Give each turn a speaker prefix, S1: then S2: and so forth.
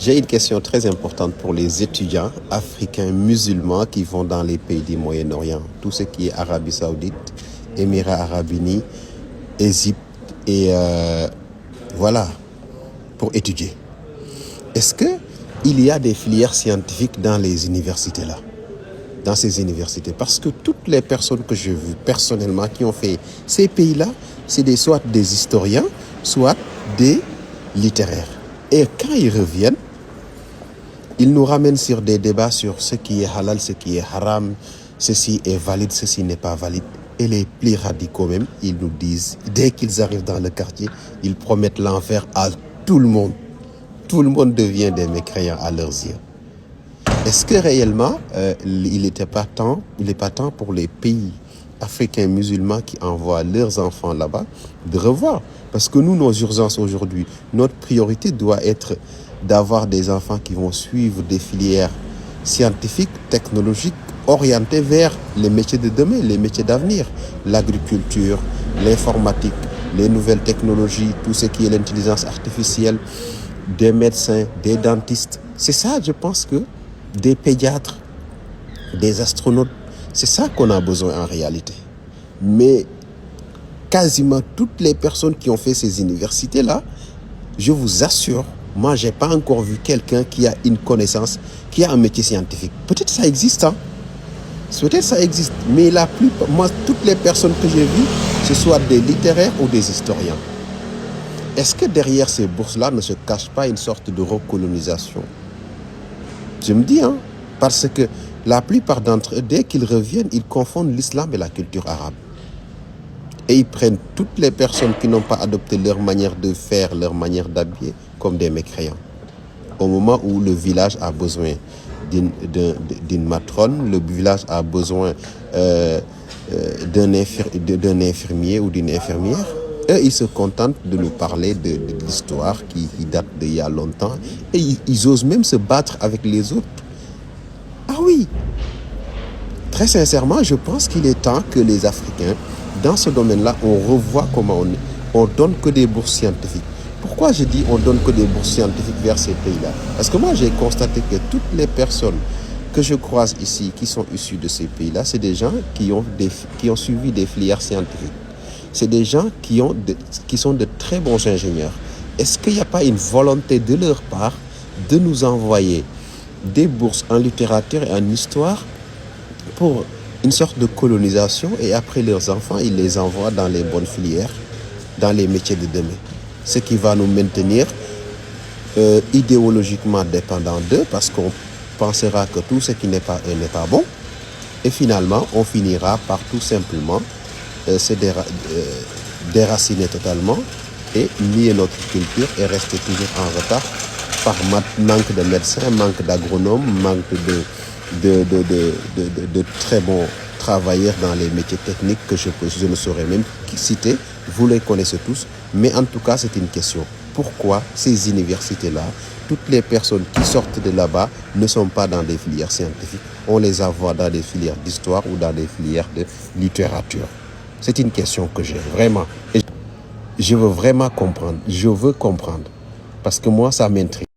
S1: J'ai une question très importante pour les étudiants africains musulmans qui vont dans les pays du Moyen-Orient, tout ce qui est Arabie Saoudite, Émirats Arabes Unis, Égypte et voilà, pour étudier. Est-ce qu'il y a des filières scientifiques dans les universités là, dans ces universités? Parce que toutes les personnes que j'ai vues personnellement qui ont fait ces pays-là, c'est soit des historiens, soit des littéraires. Et quand ils reviennent, ils nous ramènent sur des débats sur ce qui est halal, ce qui est haram, ceci est valide, ceci n'est pas valide. Et les plus radicaux même, ils nous disent, dès qu'ils arrivent dans le quartier, ils promettent l'enfer à tout le monde. Tout le monde devient des mécréants à leurs yeux. Est-ce que réellement, il n'est pas temps pour les pays africains musulmans qui envoient leurs enfants là-bas de revoir? Parce que nous, nos urgences aujourd'hui, notre priorité doit être d'avoir des enfants qui vont suivre des filières scientifiques, technologiques, orientées vers les métiers de demain, les métiers d'avenir, l'agriculture, l'informatique, les nouvelles technologies, tout ce qui est l'intelligence artificielle, des médecins, des dentistes. C'est ça, je pense que des pédiatres, des astronautes, c'est ça qu'on a besoin en réalité. Mais quasiment toutes les personnes qui ont fait ces universités-là, je vous assure, moi, je n'ai pas encore vu quelqu'un qui a une connaissance, qui a un métier scientifique. Peut-être ça existe, hein? Peut-être ça existe. Mais la plupart, moi, toutes les personnes que j'ai vues, ce soit des littéraires ou des historiens. Est-ce que derrière ces bourses-là ne se cache pas une sorte de recolonisation? Je me dis, hein, parce que la plupart d'entre eux, dès qu'ils reviennent, ils confondent l'islam et la culture arabe. Et ils prennent toutes les personnes qui n'ont pas adopté leur manière de faire, leur manière d'habiller, comme des mécréants. Au moment où le village a besoin d'une matrone, le village a besoin d'un infirmier ou d'une infirmière, eux, ils se contentent de nous parler de l'histoire qui date d'il y a longtemps. Et ils osent même se battre avec les autres. Ah oui! Très sincèrement, je pense qu'il est temps que les Africains, dans ce domaine-là, on revoit comment on donne que des bourses scientifiques. Pourquoi je dis on donne que des bourses scientifiques vers ces pays-là? Parce que moi, j'ai constaté que toutes les personnes que je croise ici, qui sont issues de ces pays-là, c'est des gens qui ont suivi des filières scientifiques. C'est des gens qui sont de très bons ingénieurs. Est-ce qu'il n'y a pas une volonté de leur part de nous envoyer des bourses en littérature et en histoire pour une sorte de colonisation, et après leurs enfants, ils les envoient dans les bonnes filières, dans les métiers de demain? Ce qui va nous maintenir idéologiquement dépendants d'eux, parce qu'on pensera que tout ce qui n'est pas eux n'est pas bon. Et finalement, on finira par tout simplement se déraciner totalement et nier notre culture et rester toujours en retard par manque de médecins, manque d'agronomes, manque de très bons travailleurs dans les métiers techniques que je ne saurais même citer. Vous les connaissez tous, mais en tout cas, c'est une question. Pourquoi ces universités-là, toutes les personnes qui sortent de là-bas ne sont pas dans des filières scientifiques? On les envoie dans des filières d'histoire ou dans des filières de littérature. C'est une question que j'ai vraiment. Et je veux vraiment comprendre. Je veux comprendre. Parce que moi, ça m'intrigue.